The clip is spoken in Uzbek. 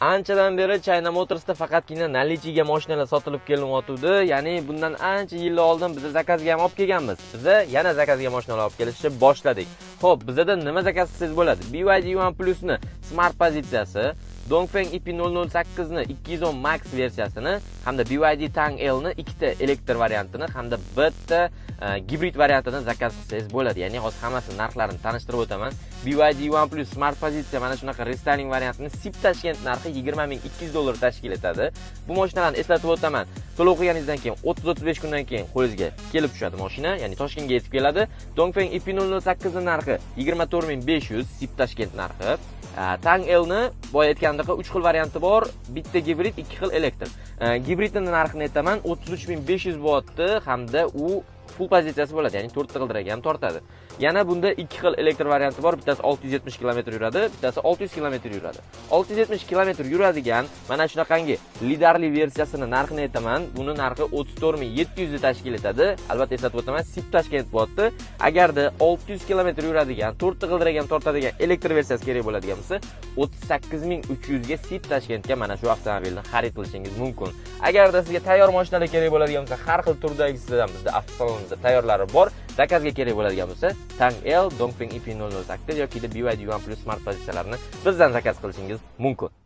Anchadan beri China Motorsda faqatgina nalichiga mashinalar sotilib kelyapti. Ya'ni bundan ancha yillar oldin biz zakazga ham olib kelganmiz. Biz yana zakazga mashinalar olib kelishni boshladik. Xo'p, bizda nima zakaz qilsangiz bo'ladi? BYD One Plus ni smart pozitsiyasi, Dongfeng IP008 ni 210 Max versiyasini hamda BYD Tang L ni ikkita elektr variantini hamda bitta gibrid variantini zakaz qilsangiz bo'ladi. Ya'ni hozir hammasi narxlarini tanishtirib o'taman. BYD One Plus smart pozitsiya mana shunaqa restyling variantini SIP Tashkent narxi $20,200 tashkil etadi. Bu mashinalarni eslatib o'taman. To'lov qilganingizdan keyin 30-35 kundan keyin qo'lingizga kelib tushadi mashina, ya'ni Toshkentga yetib keladi. Dongfeng IP008 ni narxi 24,500 SIP Tashkent narxi. Tang L ni boya aytgandek 3 xil varianti bor, bitta gibrid, 2 xil elektr. Gibridning narxini aytaman 33,500 wattni hamda u full pozitsiyasi bo'ladi, ya'ni 4 ta g'ildiragi ham tortadi. Yana bunda 2 xil elektr varianti bor, bittasi 670 km yuradi, bittasi 600 km yuradi. 670 km yuradigan mana shunaqangi lidarli versiyasini narxini aytaman. Buni narxi 34,700 tashkil etadi. Albatta eslatib o'taman, SIP Tashkent bo'lyapti. Agarda 600 km yuradigan, 4 ta g'ildiragi ham tortadigan elektr versiyasi kerak bo'ladigan bo'lsa, 38,300 ga SIP Tashkentga mana shu avtomobilni xarid qilishingiz mumkin. Agarda sizga tayyor mashinalar kerak bo'ladigan bo'lsa, har xil turdagisidan bizda avtosalonimizda tayyorlari bor. Zakazga kerak bo'ladigan bo'lsa, Tang L, Dongfeng IP008 yoki BYD One Plus smart pozitsiyalarini bizdan zakaz qilishingiz mumkin.